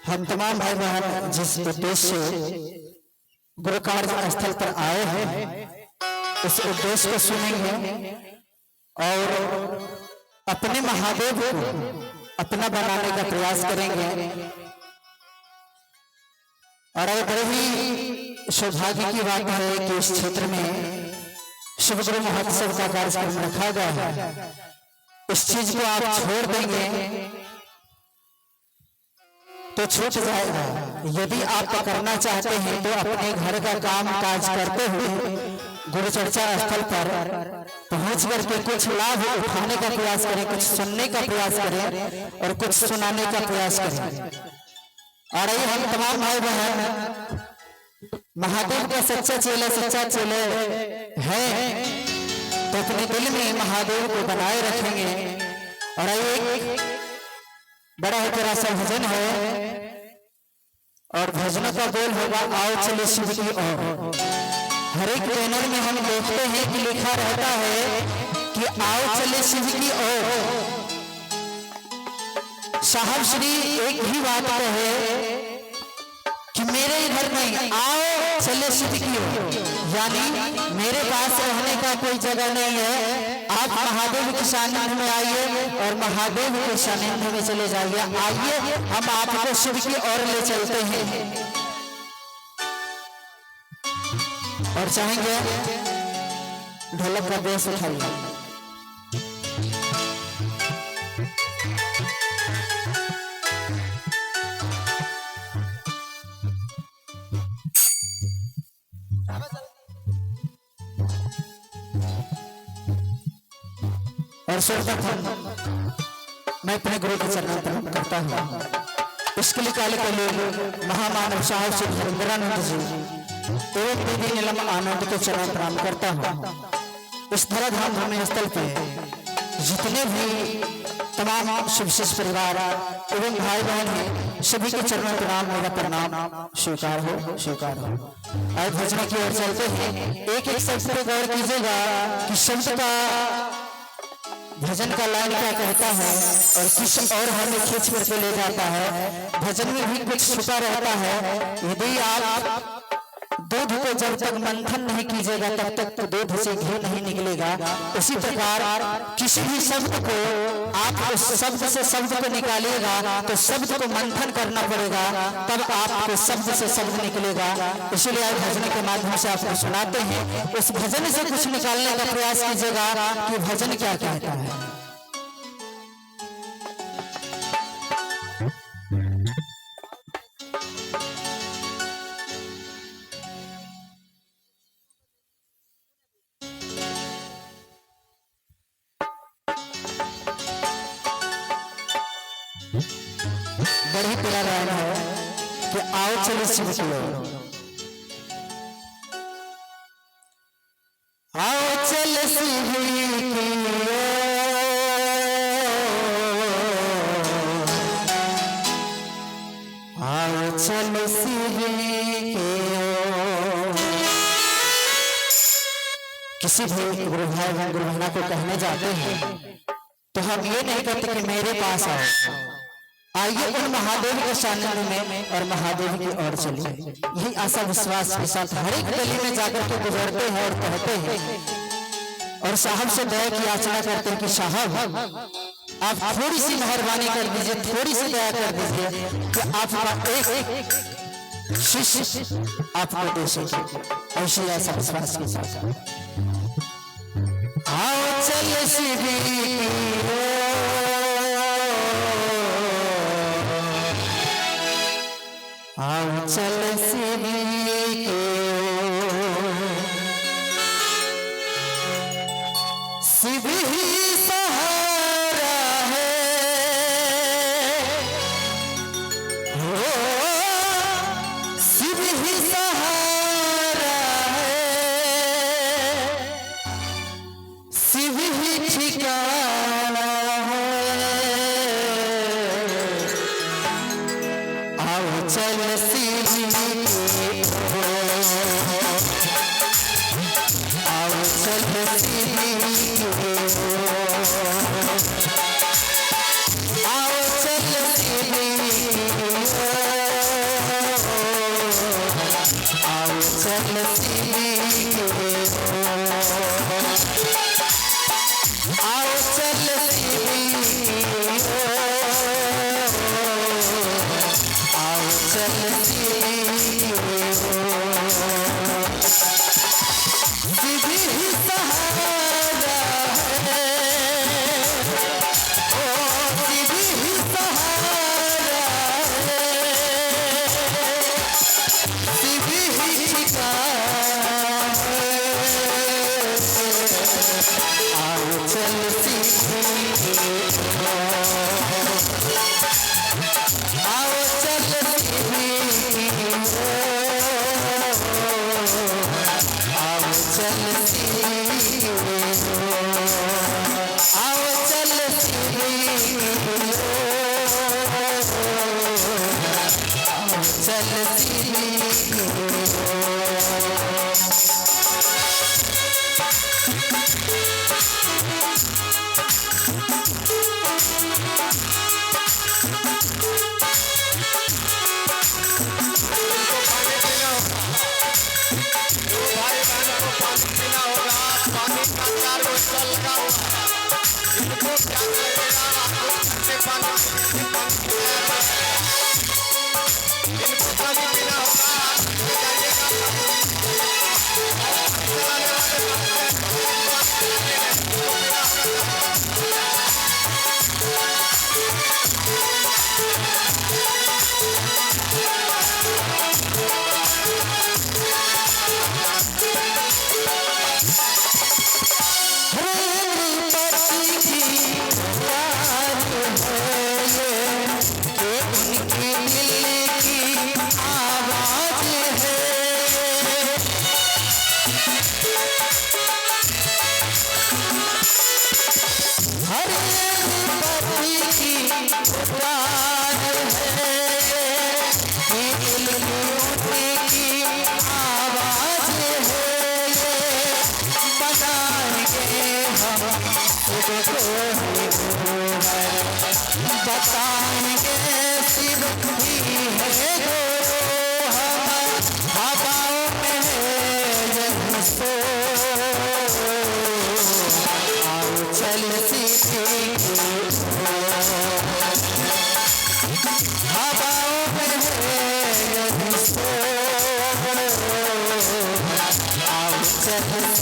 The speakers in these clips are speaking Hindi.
हम तमाम भाई बहन जिस उद्देश्य से गुरु कार्य स्थल पर आए हैं उस उद्देश्य को सुनेंगे और अपने महादेव को अपना बनाने का प्रयास करेंगे। और बड़े ही सौभाग्य की बात है कि इस क्षेत्र में शिव गुरु महोत्सव का कार्यक्रम रखा गया है। इस चीज को आप छोड़ देंगे तो छूट जाएगा। यदि आप करना चाहते हैं तो अपने घर का काम काज करते हुए गुरु चर्चा स्थल पर पहुंच करके कुछ लाभ उठाने का प्रयास करें, कुछ सुनने का प्रयास करें और कुछ सुनाने का प्रयास करें। और ये हम तमाम भाई बहन महादेव का सच्चा चेले हैं तो अपने दिल में महादेव को बनाए रखेंगे। और एक बड़ा ही प्यारा सा भजन है और भजनों का बोल होगा आओ चले शिव की ओर। हर एक बैनर में हम देखते हैं कि लिखा रहता है कि आओ चले शिव की ओर। साहब श्री एक ही बात कहे कि मेरे इधर नहीं, आओ चले शिव की ओर, यानी मेरे पास रहने का कोई जगह नहीं है। आप महादेव के सानिध्य में आइए और महादेव के सानिध्य में चले जाइए। आइए हम आपको शिव की ओर ले चलते हैं। और चाहेंगे ढोलक का बेस उठाइए। और सर्वप्रथम मैं अपने गुरु के चरणों पर करता हूँ। इसके लिए काले के लोग महामानव साहब श्री हरिंद्रानंद जी एवं दीदी नीलम आनंद के चरण प्रणाम करता हूँ। इस धराधाम धर्म स्थल पे जितने भी तमाम शिवशिष परिवार एवं भाई बहन हैं सभी के चरण प्रणाम, मेरा प्रणाम स्वीकार हो, स्वीकार हो। और भजन की ओर चलते हैं। एक एक शब्द पर गौर कीजिएगा कि शब्द का भजन का लाइन क्या कहता है और किस और हमें खींच करके ले जाता है। भजन में भी कुछ छुपा रहता है। यदि आप दूध को जब तक मंथन नहीं कीजिएगा तब तक तो दूध से घी नहीं निकलेगा। उसी प्रकार किसी भी शब्द को आप उस शब्द से शब्द को निकालिएगा तो शब्द को मंथन करना पड़ेगा, तब आपको शब्द से शब्द निकलेगा। इसीलिए आज भजन के माध्यम से आपको सुनाते हैं। उस भजन से कुछ निकालने का प्रयास कीजिएगा कि भजन क्या कहता है। बड़ी प्यारा गाना है कि आओ चले शिव की ओर। आओ चले शिव की ओर, आओ चले शिव की ओर। किसी भी गुरु भाई गुरु बहना को कहने जाते हैं तो हम ये नहीं कहते कि मेरे पास आओ। आइए उन महादेव के सानिध्य में और महादेव की ओर चलिए। यही आशा विश्वास के साथ हर एक गली में जाकर के गुजरते हैं और कहते हैं और साहब से दया की याचना करते हैं कि साहब आप थोड़ी सी मेहरबानी कर दीजिए, थोड़ी सी दया कर दीजिए कि आपका एक शिष्य आपको दे सके। ऐसे ऐसा विश्वास के साथ आओ चले शिव की आओ चल शिव की ओर। शिव ही सहारा है, हो शिव ही सहारा है, शिव ही ठिकाना है। आओ चल शिव की ओर, आओ चल शिव की ओर, आओ चल शिव की ओर। आओ चलती सीधी ही सहारा है, ओ सीधी ही सहारा है, सीधी ही ठिकाना है। आओ चलती आओ चलती आओ चलती आओ चलती आओ चलती बताएंगे शिव ही है जो हम हवाओं में है यही सो। आओ चलती हवाओं में है यही सो। आओ चलती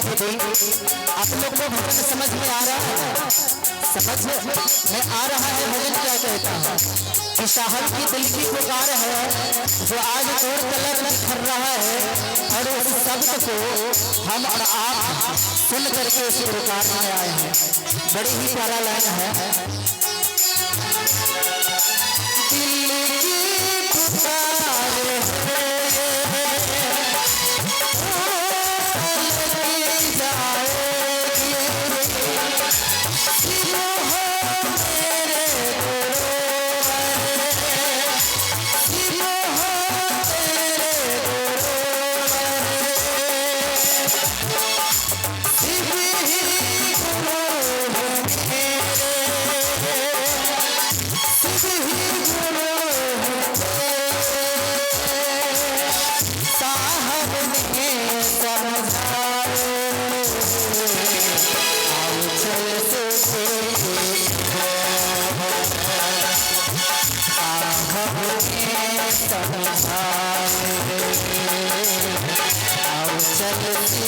आप लोग को भजन समझ में आ रहा है? समझ में आ रहा है भजन क्या कहता है कि साहब की दिल की पुकार है जो आज दूर तलक निखर रहा है और उस शब्द को हम और आप सुन करके उस पुकार में आए हैं। बड़ी ही प्यारा लाइन है। दिल की पुकार है आओ चलती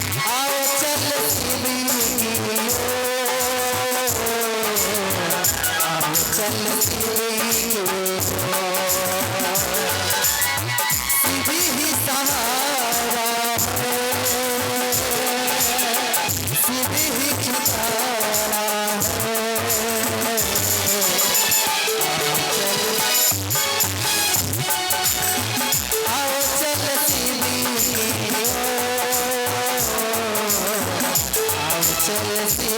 आओ चलती आओ चलती सीधी ही सहारा सीधी ही किनारा आओ चलती आओ चलती चलती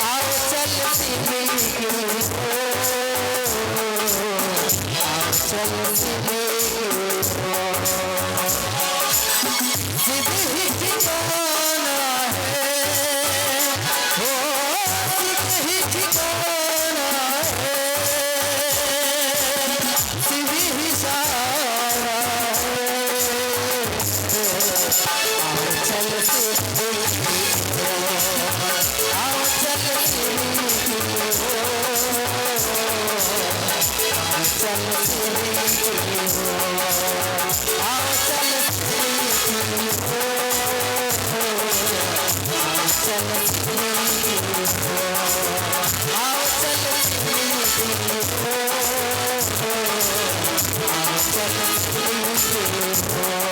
आओ चलती मिलके हो, आओ चलती मिलके हो। सीधी ही ठिकाना है हो, सीधी ही ठिकाना है, सीधी ही सारा है। आओ चलती मिलके हो, आओ चलती मिलके हो, आओ चलती मिलके हो, आओ चलती मिलके हो, आओ चलती मिलके हो, आओ चलती मिलके हो, आओ चलती मिलके हो।